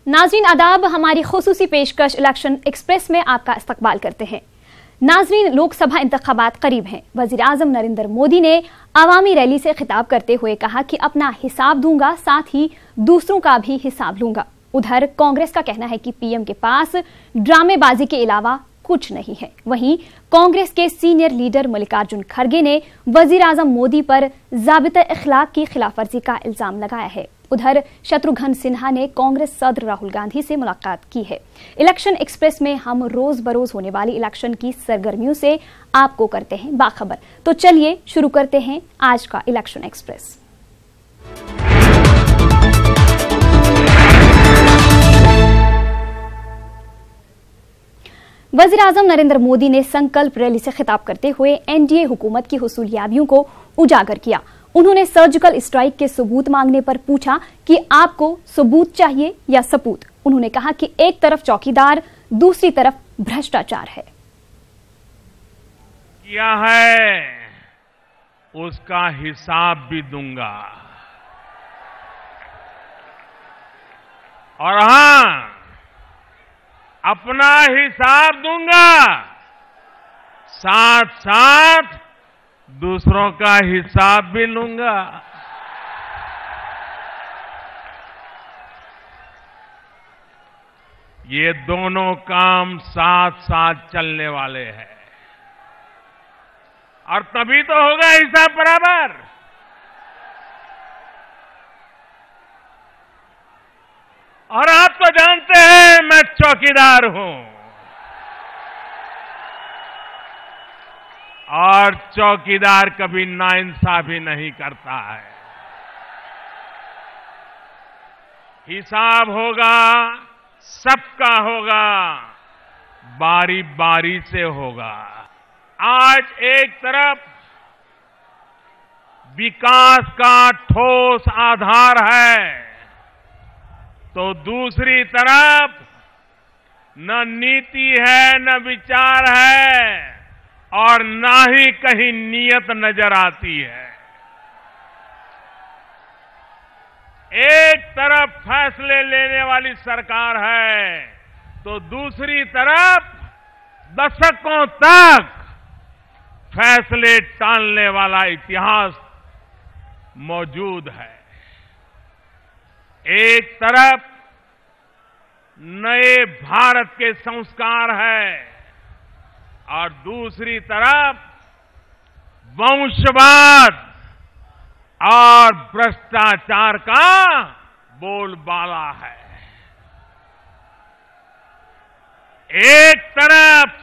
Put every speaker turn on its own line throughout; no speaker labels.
नाजरीन आदाब, हमारी खुसूसी पेशकश इलेक्शन एक्सप्रेस में आपका इस्तकबाल करते हैं। नाजरीन, लोकसभा इंतखाबात करीब हैं। वजीर आजम नरेंद्र मोदी ने आवामी रैली से खिताब करते हुए कहा कि अपना हिसाब दूंगा, साथ ही दूसरों का भी हिसाब लूंगा। उधर कांग्रेस का कहना है कि पीएम के पास ड्रामेबाजी के अलावा कुछ नहीं है। वहीं कांग्रेस के सीनियर लीडर मल्लिकार्जुन खड़गे ने वजीर आजम मोदी पर ज़ाबिता इखलाक की खिलाफवर्जी का इल्जाम लगाया है। उधर शत्रुघ्न सिन्हा ने कांग्रेस सदर राहुल गांधी से मुलाकात की है। इलेक्शन एक्सप्रेस में हम रोज बरोज होने वाली इलेक्शन की सरगर्मियों से आपको करते हैं बाखबर। तो चलिए शुरू करते हैं आज का इलेक्शन एक्सप्रेस। वजीर आजम नरेंद्र मोदी ने संकल्प रैली से खिताब करते हुए एनडीए हुकूमत की हुसूलियाबियों को उजागर किया। उन्होंने सर्जिकल स्ट्राइक के सबूत मांगने पर पूछा कि आपको सबूत चाहिए या सपूत। उन्होंने कहा कि एक तरफ चौकीदार, दूसरी तरफ भ्रष्टाचार है।
किया है उसका हिसाब भी दूंगा, और हां, अपना हिसाब दूंगा, साथ साथ दूसरों का हिसाब भी लूंगा। ये दोनों काम साथ साथ चलने वाले हैं, और तभी तो होगा हिसाब बराबर। और आप तो जानते हैं मैं चौकीदार हूं, और चौकीदार कभी नाइंसाफी नहीं करता है। हिसाब होगा, सबका होगा, बारी बारी से होगा। आज एक तरफ विकास का ठोस आधार है, तो दूसरी तरफ न नीति है, न विचार है, और ना ही कहीं नीयत नजर आती है। एक तरफ फैसले लेने वाली सरकार है, तो दूसरी तरफ दशकों तक फैसले टालने वाला इतिहास मौजूद है। एक तरफ नए भारत के संस्कार है, और दूसरी तरफ वंशवाद और भ्रष्टाचार का बोलबाला है। एक तरफ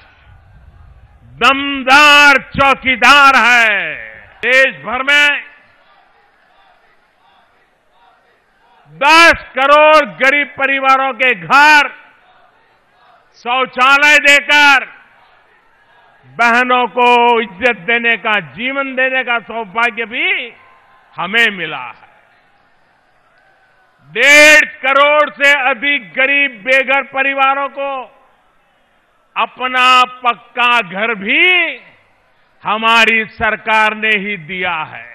दमदार चौकीदार है। देश भर में 10 करोड़ गरीब परिवारों के घर शौचालय देकर बहनों को इज्जत देने का, जीवन देने का सौभाग्य भी हमें मिला है। 1.5 करोड़ से अधिक गरीब बेघर परिवारों को अपना पक्का घर भी हमारी सरकार ने ही दिया है।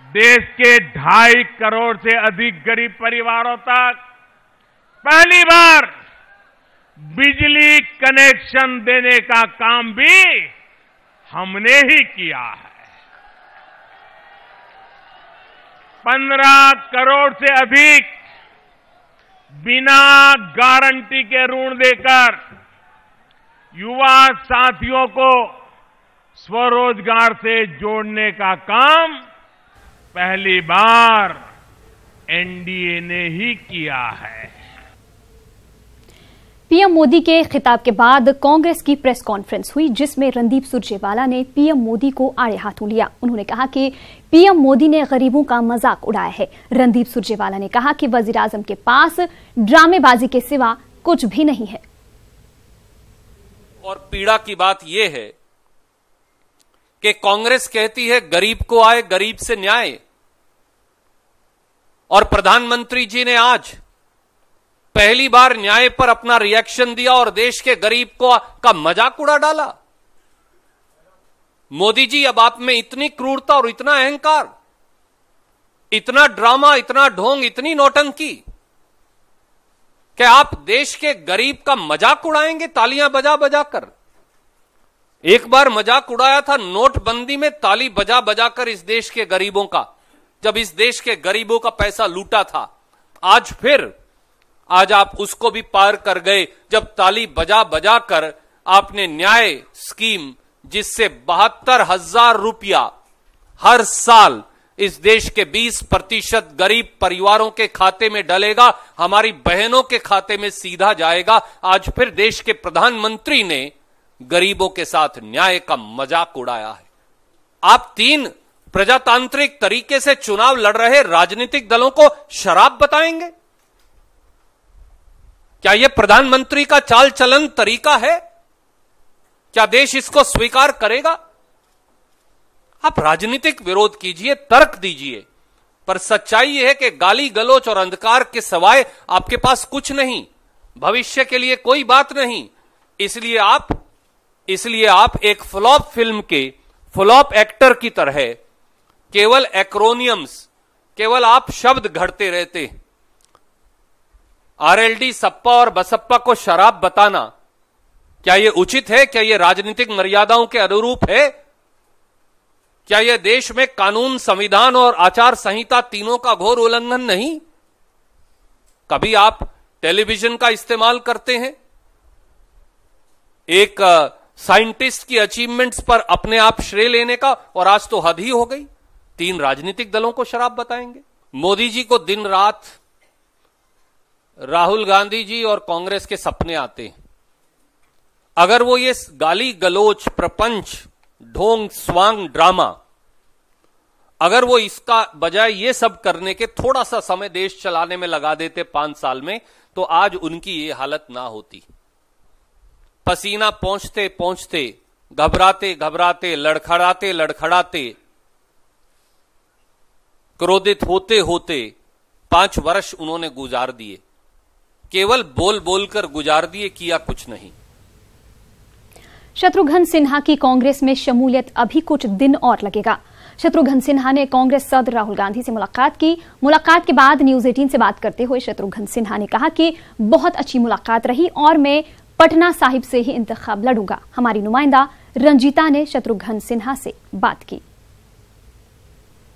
देश के 2.5 करोड़ से अधिक गरीब परिवारों तक पहली बार बिजली कनेक्शन देने का काम भी हमने ही किया है। 15 करोड़ से अधिक बिना गारंटी के ऋण देकर युवा साथियों को स्वरोजगार से जोड़ने का काम पहली बार एनडीए ने ही किया है।
पीएम मोदी के खिताब के बाद कांग्रेस की प्रेस कॉन्फ्रेंस हुई, जिसमें रणदीप सुरजेवाला ने पीएम मोदी को आड़े हाथों लिया। उन्होंने कहा कि पीएम मोदी ने गरीबों का मजाक उड़ाया है। रणदीप सुरजेवाला ने कहा कि वजीर आजम के पास ड्रामेबाजी के सिवा कुछ भी नहीं है।
और पीड़ा की बात यह है कि कांग्रेस कहती है गरीब को आए, गरीब से न्याय, और प्रधानमंत्री जी ने आज पहली बार न्याय पर अपना रिएक्शन दिया और देश के गरीब का मजाक उड़ा डाला। मोदी जी, अब आप में इतनी क्रूरता और इतना अहंकार, इतना ड्रामा, इतना ढोंग, इतनी नौटंकी कि आप देश के गरीब का मजाक उड़ाएंगे तालियां बजा बजा कर। एक बार मजाक उड़ाया था नोटबंदी में, ताली बजा बजा कर इस देश के गरीबों का, जब इस देश के गरीबों का पैसा लूटा था। आज आप उसको भी पार कर गए, जब ताली बजा बजा कर आपने न्याय स्कीम, जिससे 72,000 रुपया हर साल इस देश के 20% गरीब परिवारों के खाते में डलेगा, हमारी बहनों के खाते में सीधा जाएगा। आज फिर देश के प्रधानमंत्री ने गरीबों के साथ न्याय का मजाक उड़ाया है। आप 3 प्रजातांत्रिक तरीके से चुनाव लड़ रहे राजनीतिक दलों को शराब बताएंगे? क्या यह प्रधानमंत्री का चाल चलन तरीका है? क्या देश इसको स्वीकार करेगा? आप राजनीतिक विरोध कीजिए, तर्क दीजिए, पर सच्चाई यह है कि गाली गलौच और अंधकार के सिवाय आपके पास कुछ नहीं, भविष्य के लिए कोई बात नहीं। इसलिए आप एक फ्लॉप फिल्म के फ्लॉप एक्टर की तरह केवल एक्रोनियम्स, केवल आप शब्द घड़ते रहते। आरएलडी, सपा और बसपा को शराब बताना क्या यह उचित है? क्या यह राजनीतिक मर्यादाओं के अनुरूप है? क्या यह देश में कानून, संविधान और आचार संहिता तीनों का घोर उल्लंघन नहीं? कभी आप टेलीविजन का इस्तेमाल करते हैं एक साइंटिस्ट की अचीवमेंट्स पर अपने आप श्रेय लेने का, और आज तो हद ही हो गई। 3 राजनीतिक दलों को शराब बताएंगे। मोदी जी को दिन रात राहुल गांधी जी और कांग्रेस के सपने आते हैं। अगर वो ये गाली गलोच, प्रपंच, ढोंग, स्वांग, ड्रामा, अगर वो इसका बजाय ये सब करने के थोड़ा सा समय देश चलाने में लगा देते 5 साल में, तो आज उनकी ये हालत ना होती। पसीना पहुंचते पहुंचते, घबराते घबराते, लड़खड़ाते लड़खड़ाते, क्रोधित होते होते 5 वर्ष उन्होंने गुजार दिए। केवल बोल बोलकर गुजार दिए, किया कुछ नहीं।
शत्रुघ्न सिन्हा की कांग्रेस में शमूलियत अभी कुछ दिन और लगेगा। शत्रुघ्न सिन्हा ने कांग्रेस सदर राहुल गांधी से मुलाकात की। मुलाकात के बाद न्यूज 18 से बात करते हुए शत्रुघ्न सिन्हा ने कहा कि बहुत अच्छी मुलाकात रही और मैं पटना साहिब से ही इंतखाब लड़ूंगा। हमारी नुमाइंदा रंजीता ने शत्रुघ्न सिन्हा से बात की।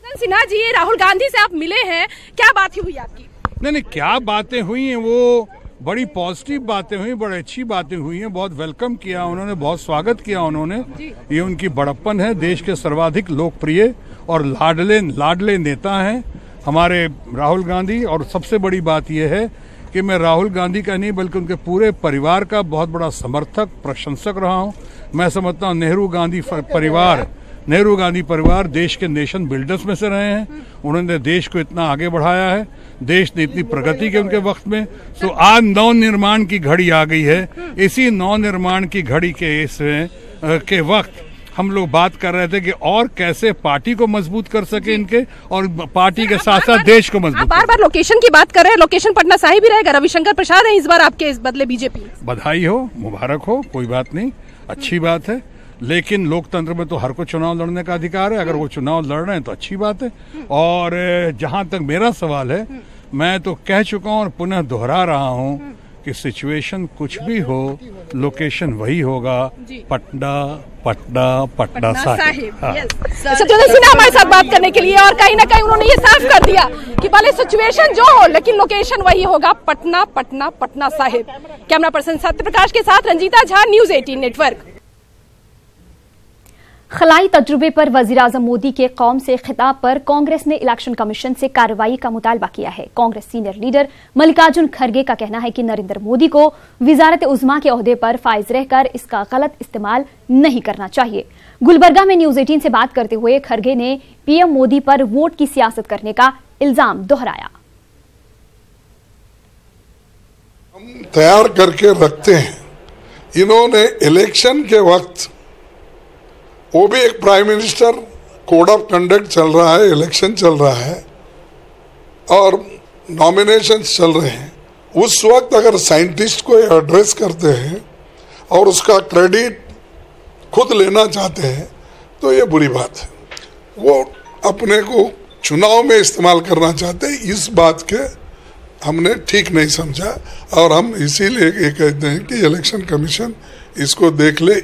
सिन्हा जी, राहुल गांधी से आप मिले हैं, क्या बात हुई आपकी?
नहीं, क्या बातें हुई हैं, वो बड़ी पॉजिटिव बातें हुई, बड़ी अच्छी बातें हुई हैं। बहुत वेलकम किया उन्होंने, बहुत स्वागत किया उन्होंने। ये उनकी बड़प्पन है। देश के सर्वाधिक लोकप्रिय और लाडले नेता हैं हमारे राहुल गांधी। और सबसे बड़ी बात यह है कि मैं राहुल गांधी का नहीं बल्कि उनके पूरे परिवार का बहुत बड़ा समर्थक, प्रशंसक रहा हूं। मैं समझता हूं नेहरू गांधी परिवार देश के नेशन बिल्डर्स में से रहे हैं। उन्होंने देश को इतना आगे बढ़ाया है, देश ने इतनी प्रगति की उनके वक्त में। तो आज नवनिर्माण की घड़ी आ गई है। इसी नवनिर्माण की घड़ी के वक्त हम लोग बात कर रहे थे कि और कैसे पार्टी को मजबूत कर सके इनके, और पार्टी के साथ साथ देश को मजबूत।
बार बार लोकेशन की बात कर रहे हैं, लोकेशन पटना साहिब ही रहेगा। रविशंकर प्रसाद है इस बार आपके इस बदले बीजेपी।
बधाई हो, मुबारक हो, कोई बात नहीं, अच्छी बात है। लेकिन लोकतंत्र में तो हर को चुनाव लड़ने का अधिकार है। अगर वो चुनाव लड़ रहे हैं तो अच्छी बात है। और जहां तक मेरा सवाल है, मैं तो कह चुका हूं और पुनः दोहरा रहा हूं कि सिचुएशन कुछ भी हो, लोकेशन वही होगा, पटना साहिब।
शत्रुघ्न सिन्हा हमारे साथ बात करने के लिए, और कहीं ना कहीं उन्होंने ये साफ कर दिया कि भले सिचुएशन जो हो लेकिन लोकेशन वही होगा, पटना साहिब। कैमरा पर्सन सत्य प्रकाश के साथ रंजीता झा, न्यूज 18 नेटवर्क।
खलाई तजुर्बे पर वजीर-आजम मोदी के कौम से खिताब पर कांग्रेस ने इलेक्शन कमीशन से कार्रवाई का मुतालबा किया है। कांग्रेस सीनियर लीडर मल्लिकार्जुन खड़गे का कहना है कि नरेंद्र मोदी को वजारत उज़्मा के ओहदे पर फाइज रहकर इसका गलत इस्तेमाल नहीं करना चाहिए। गुलबर्गा में न्यूज 18 से बात करते हुए खड़गे ने पीएम मोदी पर वोट की सियासत करने का इल्जाम दोहराया।
हम तैयार करके रखते हैं, इन्होंने इलेक्शन के वक्त, वो भी एक prime minister, code of conduct चल रहा है, इलेक्शन चल रहा है और नॉमिनेशंस चल रहे हैं, उस वक्त अगर साइंटिस्ट को एड्रेस करते हैं और उसका क्रेडिट खुद लेना चाहते हैं तो ये बुरी बात है। वो अपने को चुनाव में इस्तेमाल करना चाहते हैं, इस बात के हमने ठीक नहीं समझा और हम इसीलिए ये कहते हैं कि इलेक्शन कमीशन इसको देख ले।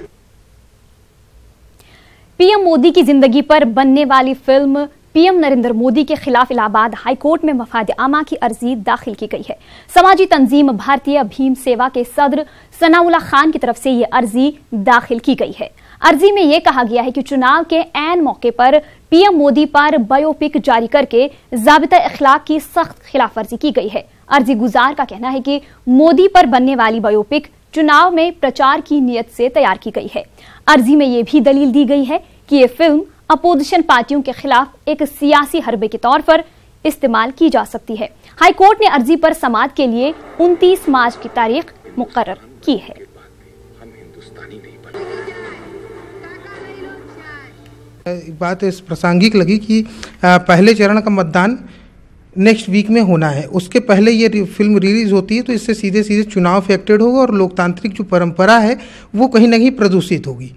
पीएम मोदी की जिंदगी पर बनने वाली फिल्म पीएम नरेंद्र मोदी के खिलाफ इलाहाबाद हाईकोर्ट में मफाद आमा की अर्जी दाखिल की गई है। समाजी तंजीम भारतीय भीम सेवा के सदर सनाउल्लाह खान की तरफ से ये अर्जी दाखिल की गई है। अर्जी में यह कहा गया है कि चुनाव के ऐन मौके पर पीएम मोदी पर बायोपिक जारी करके ज़ाबिता इखलाक की सख्त खिलाफवर्जी की गई है। अर्जी गुजार का कहना है कि मोदी पर बनने वाली बायोपिक चुनाव में प्रचार की नीयत से तैयार की गई है। अर्जी में यह भी दलील दी गई है कि यह फिल्म अपोजिशन पार्टियों के खिलाफ एक सियासी हरबे के तौर पर इस्तेमाल की जा सकती है। हाईकोर्ट ने अर्जी पर समाअत के लिए 29 मार्च की तारीख मुकर्रर की है।
बात इस प्रासंगिक लगी कि पहले चरण का मतदान नेक्स्ट वीक में होना है, उसके पहले ये फिल्म रिलीज होती है तो इससे सीधे सीधे चुनाव अफेक्टेड होगा और लोकतांत्रिक जो परंपरा है वो कहीं ना कहीं प्रदूषित होगी।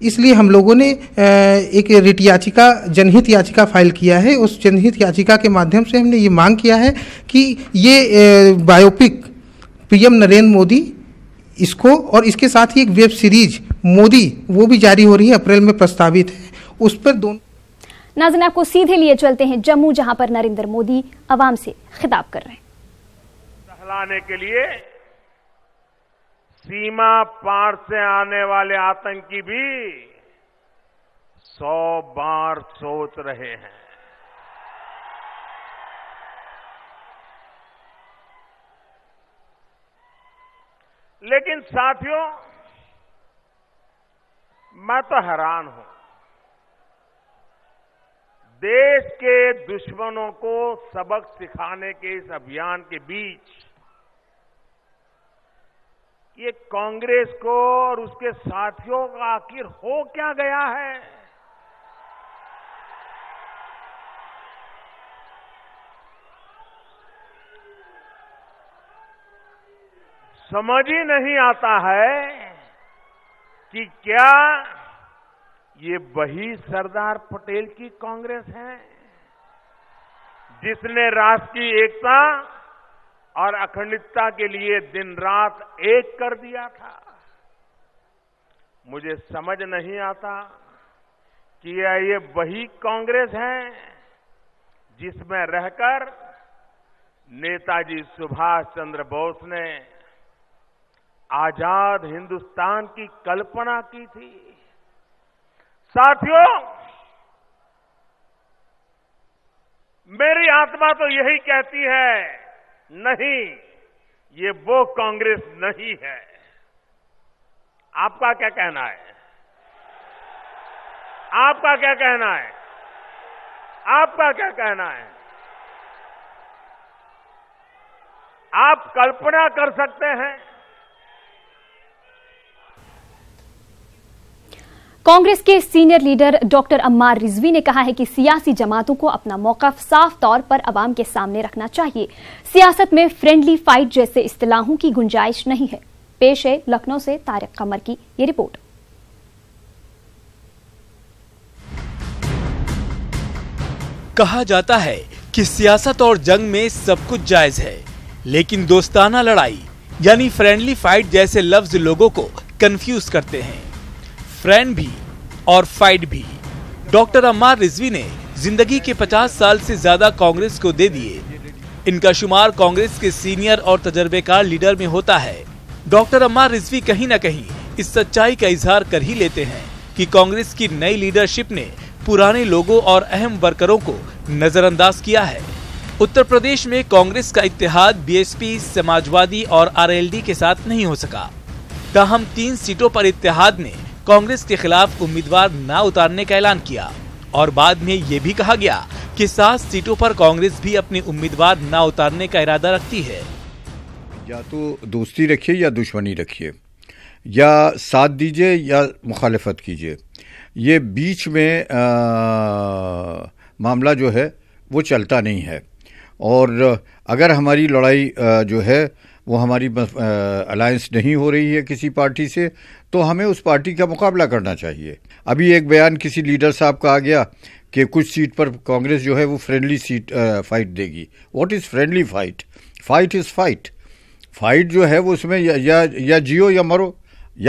इसलिए हम लोगों ने एक रिट याचिका, जनहित याचिका फाइल किया है। उस जनहित याचिका के माध्यम से हमने ये मांग किया है कि ये बायोपिक पीएम नरेंद्र मोदी इसको और इसके साथ ही एक वेब सीरीज मोदी वो भी जारी हो रही है, अप्रैल में प्रस्तावित है, उस पर दोनों।
नाज़रीन, आपको सीधे लिए चलते हैं जम्मू, जहां पर नरेंद्र मोदी अवाम से खिताब कर रहे हैं।
सहलाने के लिए सीमा पार से आने वाले आतंकी भी 100 बार सोच रहे हैं। लेकिन साथियों, मैं तो हैरान हूं, देश के दुश्मनों को सबक सिखाने के इस अभियान के बीच ये कांग्रेस को और उसके साथियों का आखिर हो क्या गया है। समझ ही नहीं आता है कि क्या ये वही सरदार पटेल की कांग्रेस है जिसने राष्ट्र की एकता और अखंडता के लिए दिन रात एक कर दिया था। मुझे समझ नहीं आता कि ये वही कांग्रेस है जिसमें रहकर नेताजी सुभाष चंद्र बोस ने आजाद हिंदुस्तान की कल्पना की थी। साथियों, मेरी आत्मा तो यही कहती है, नहीं, ये वो कांग्रेस नहीं है। आपका क्या कहना है? आपका क्या कहना है? आपका क्या कहना है? आप कल्पना कर सकते हैं?
कांग्रेस के senior leader doctor Ammar Rizvi ने कहा है कि सियासी जमातों को अपना मौक़िफ़ साफ तौर पर अवाम के सामने रखना चाहिए। सियासत में फ्रेंडली फाइट जैसे इस्तिलाहों की गुंजाइश नहीं है। पेश है लखनऊ से तारिक कमर की ये रिपोर्ट।
कहा जाता है कि सियासत और जंग में सब कुछ जायज है, लेकिन दोस्ताना लड़ाई यानी फ्रेंडली फाइट जैसे लफ्ज लोगों को कंफ्यूज करते हैं। फ्रेंड भी और फाइट भी। डॉक्टर अम्मार रिजवी ने जिंदगी के 50 साल से ज्यादा कांग्रेस को दे दिए। इनका शुमार कांग्रेस के सीनियर और तजर्बेकार लीडर में होता है। डॉक्टर अम्मार रिजवी कहीं न कहीं इस सच्चाई का इजहार कर ही लेते हैं कि कांग्रेस की नई लीडरशिप ने पुराने लोगों और अहम वर्करों को नजरअंदाज किया है। उत्तर प्रदेश में कांग्रेस का इत्तेहाद बीएसपी, समाजवादी और आरएलडी के साथ नहीं हो सका। ताहम 3 सीटों पर इत्तेहाद ने कांग्रेस के खिलाफ उम्मीदवार न उतारने का ऐलान किया और बाद में ये भी कहा गया कि 7 सीटों पर कांग्रेस भी अपने उम्मीदवार न उतारने का इरादा रखती है।
या तो दोस्ती रखिए या दुश्मनी रखिए, या साथ दीजिए या मुखालिफत कीजिए। ये बीच में मामला जो है वो चलता नहीं है। और अगर हमारी लड़ाई जो है वो हमारी अलायंस नहीं हो रही है किसी पार्टी से, तो हमें उस पार्टी का मुकाबला करना चाहिए। अभी एक बयान किसी लीडर साहब का आ गया कि कुछ सीट पर कांग्रेस जो है वो फ्रेंडली सीट फाइट देगी। What is friendly fight? Fight is fight. Fight जो है वो उसमें या जियो या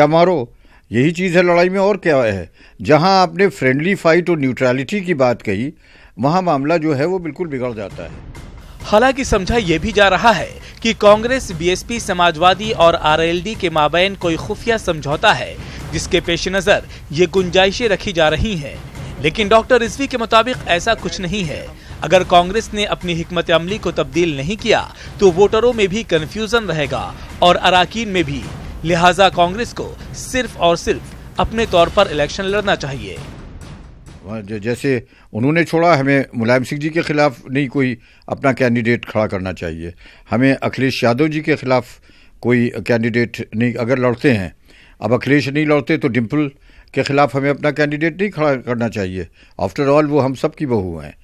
मारो, यही चीज़ है लड़ाई में, और क्या है। जहां आपने फ्रेंडली फाइट और न्यूट्रलिटी की बात कही, वहां मामला जो है वो बिल्कुल बिगड़ जाता है।
हालांकि समझा यह भी जा रहा है कि कांग्रेस, बीएसपी, समाजवादी और आरएलडी के माबैन कोई खुफिया समझौता है, जिसके पेश नजर ये गुंजाइशें रखी जा रही हैं। लेकिन डॉक्टर रिजवी के मुताबिक ऐसा कुछ नहीं है। अगर कांग्रेस ने अपनी हिकमत अमली को तब्दील नहीं किया तो वोटरों में भी कंफ्यूजन रहेगा और अराकीन में भी। लिहाजा कांग्रेस को सिर्फ और सिर्फ अपने तौर पर इलेक्शन लड़ना चाहिए।
जैसे उन्होंने छोड़ा, हमें मुलायम सिंह जी के खिलाफ नहीं कोई अपना कैंडिडेट खड़ा करना चाहिए। हमें अखिलेश यादव जी के खिलाफ कोई कैंडिडेट नहीं, अगर लड़ते हैं, अब अखिलेश नहीं लड़ते तो डिम्पल के खिलाफ हमें अपना कैंडिडेट नहीं खड़ा करना चाहिए। आफ्टर ऑल वो हम सब की बहू हैं।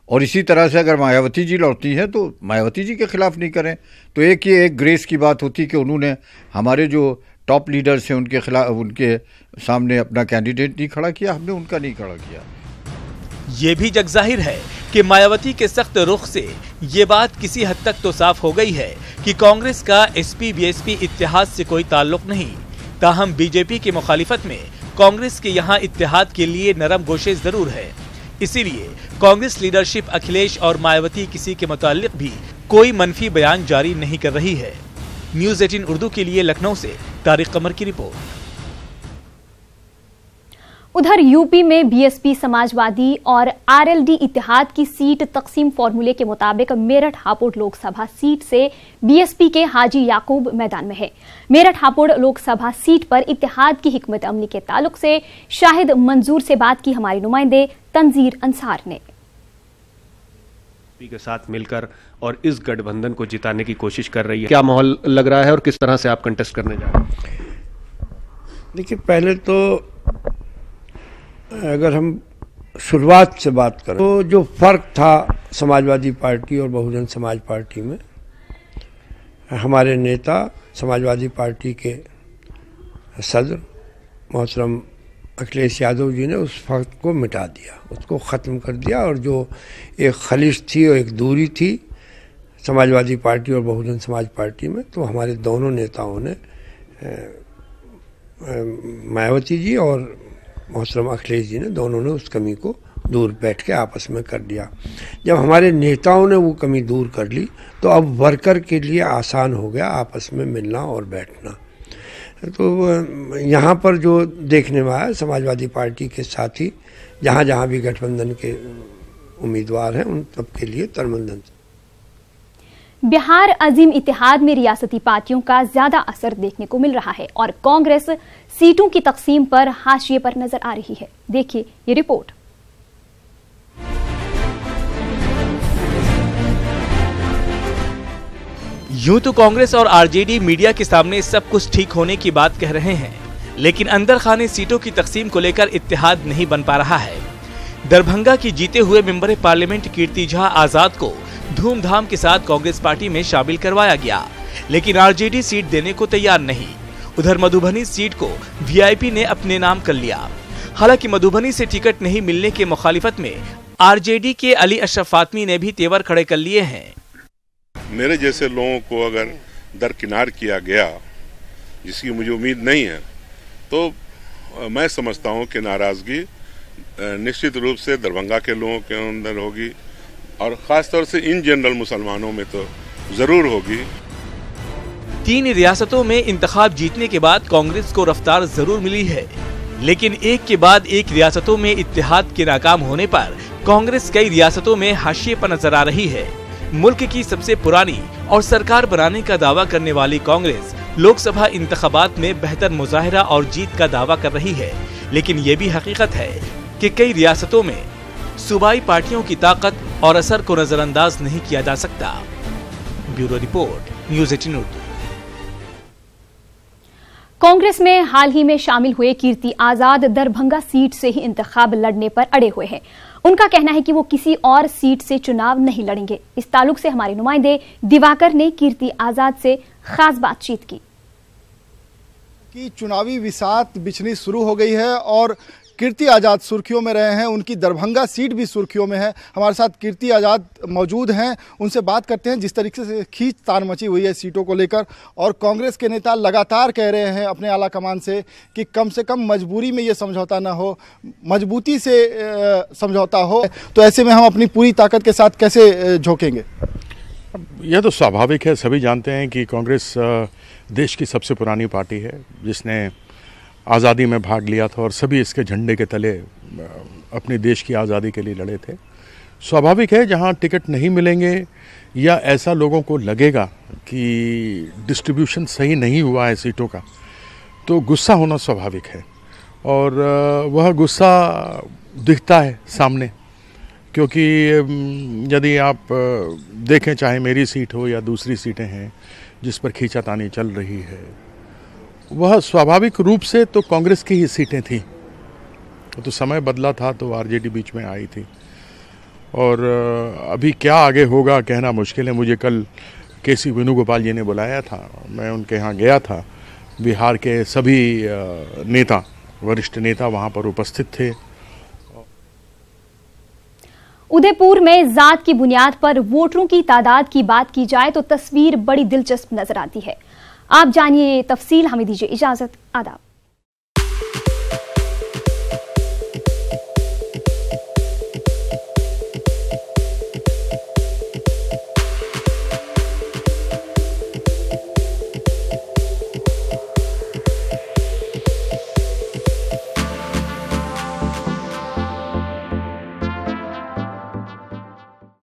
और इसी तरह से अगर मायावती जी लड़ती हैं तो मायावती जी के खिलाफ नहीं करें। तो एक ग्रेस की बात होती कि उन्होंने हमारे जो टॉप लीडर्स हैं उनके खिलाफ, उनके सामने अपना कैंडिडेट नहीं खड़ा किया, हमने उनका नहीं खड़ा किया।
ये भी जगजाहिर है कि मायावती के सख्त रुख से ये बात किसी हद तक तो साफ हो गई है कि कांग्रेस का एसपी बीएसपी इत्तेहाद से कोई ताल्लुक नहीं। ताहम बीजेपी की मुखालिफत में कांग्रेस के यहाँ इत्तेहाद के लिए नरम गोशे जरूर है। इसीलिए कांग्रेस लीडरशिप अखिलेश और मायावती किसी के मुताल्लिक भी कोई मनफी बयान जारी नहीं कर रही है। न्यूज़ 18 उर्दू के लिए लखनऊ से तारिक कमर की रिपोर्ट।
उधर यूपी में बीएसपी, समाजवादी और आरएलडी इत्तेहाद की सीट तकसीम फॉर्मूले के मुताबिक मेरठ हापुड़ लोकसभा सीट से बीएसपी के हाजी याकूब मैदान में है। मेरठ हापुड़ लोकसभा सीट पर इत्तेहाद की हिकमत अमली के ताल्लुक से शाहिद मंजूर से बात की हमारी नुमाइंदे तंजीर अंसार ने।
के साथ मिलकर और इस गठबंधन को जिताने की कोशिश कर रही है, क्या माहौल लग रहा है और किस तरह से आप कंटेस्ट करने जा रहे हैं?
देखिए, पहले तो अगर हम शुरुआत से बात करें तो जो फर्क था समाजवादी पार्टी और बहुजन समाज पार्टी में, हमारे नेता समाजवादी पार्टी के सदर मोहतरम अखिलेश यादव जी ने उस फर्क को मिटा दिया, उसको ख़त्म कर दिया। और जो एक खलिश थी और एक दूरी थी समाजवादी पार्टी और बहुजन समाज पार्टी में, तो हमारे दोनों नेताओं ने मायावती जी और मोहतरम अखिलेश जी ने, दोनों ने उस कमी को दूर बैठ के आपस में कर दिया। जब हमारे नेताओं ने वो कमी दूर कर ली तो अब वर्कर के लिए आसान हो गया आपस में मिलना और बैठना। तो यहाँ पर जो देखने में आया, समाजवादी पार्टी के साथी जहाँ जहाँ भी गठबंधन के उम्मीदवार हैं उन सबके लिए तरमंदन।
बिहार अजीम इत्तेहाद में रियासती पार्टियों का ज्यादा असर देखने को मिल रहा है और कांग्रेस सीटों की तकसीम पर हाशिए पर नजर आ रही है। देखिए ये रिपोर्ट।
यूं तो कांग्रेस और आरजेडी मीडिया के सामने सब कुछ ठीक होने की बात कह रहे हैं, लेकिन अंदर खाने सीटों की तकसीम को लेकर इत्तेहाद नहीं बन पा रहा है। दरभंगा की जीते हुए मेंबर पार्लियामेंट कीर्ति झा आजाद को धूमधाम के साथ कांग्रेस पार्टी में शामिल करवाया गया, लेकिन आरजेडी सीट देने को तैयार नहीं। उधर मधुबनी सीट को वीआईपी ने अपने नाम कर लिया। हालांकि मधुबनी से टिकट नहीं मिलने के मुखालिफत में आरजेडी के अली अशरफ फातमी ने भी तेवर खड़े कर लिए हैं।
मेरे जैसे लोगों को अगर दरकिनार किया गया, जिसकी मुझे उम्मीद नहीं है, तो मैं समझता हूं कि नाराजगी निश्चित रूप से दरभंगा के लोगों के अंदर होगी और खासतौर से इन जनरल मुसलमानों में तो जरूर होगी।
3 रियासतों में इंतखाब जीतने के बाद कांग्रेस को रफ्तार जरूर मिली है, लेकिन एक के बाद एक रियासतों में इत्तेहाद के नाकाम होने पर कांग्रेस कई रियासतों में हाशिए पर नजर आ रही है। मुल्क की सबसे पुरानी और सरकार बनाने का दावा करने वाली कांग्रेस लोकसभा इंतखाबात में बेहतर मुजाहिरा और जीत का दावा कर रही है, लेकिन ये भी हकीकत है कि कई रियासतों में सूबाई पार्टियों की ताकत और असर को नजरअंदाज नहीं किया जा सकता। Bureau report, news 18 Urdu.
Congress में हाल ही में शामिल हुए कीर्ति आजाद दरभंगा सीट से ही इंतखाब लड़ने पर अड़े हुए हैं। उनका कहना है कि वो किसी और सीट से चुनाव नहीं लड़ेंगे। इस ताल्लुक से हमारे नुमाइंदे दिवाकर ने कीर्ति आजाद से खास बातचीत की।
कि चुनावी विसात बिछनी शुरू हो गई है और कीर्ति आज़ाद सुर्खियों में रहे हैं, उनकी दरभंगा सीट भी सुर्खियों में है। हमारे साथ कीर्ति आज़ाद मौजूद हैं, उनसे बात करते हैं। जिस तरीके से खींचतान मची हुई है सीटों को लेकर, और कांग्रेस के नेता लगातार कह रहे हैं अपने आला कमान से कि कम से कम मजबूरी में ये समझौता ना हो, मजबूती से समझौता हो, तो ऐसे में हम अपनी पूरी ताकत के साथ कैसे झोंकेंगे?
यह तो स्वाभाविक है। सभी जानते हैं कि कांग्रेस देश की सबसे पुरानी पार्टी है, जिसने आज़ादी में भाग लिया था और सभी इसके झंडे के तले अपने देश की आज़ादी के लिए लड़े थे। स्वाभाविक है जहां टिकट नहीं मिलेंगे या ऐसा लोगों को लगेगा कि डिस्ट्रीब्यूशन सही नहीं हुआ है सीटों का, तो गुस्सा होना स्वाभाविक है। और वह गुस्सा दिखता है सामने, क्योंकि यदि आप देखें, चाहे मेरी सीट हो या दूसरी सीटें हैं जिस पर खींचातानी चल रही है, वह स्वाभाविक रूप से तो कांग्रेस की ही सीटें थी। तो समय बदला था तो आरजेडी बीच में आई थी, और अभी क्या आगे होगा कहना मुश्किल है। मुझे कल केसी वेणुगोपाल जी ने बुलाया था, मैं उनके यहाँ गया था। बिहार के सभी नेता, वरिष्ठ नेता वहाँ पर उपस्थित थे।
उदयपुर में जात की बुनियाद पर वोटरों की तादाद की बात की जाए तो तस्वीर बड़ी दिलचस्प नजर आती है। आप जानिए तफसील, हमें दीजिए इजाजत। आदाब।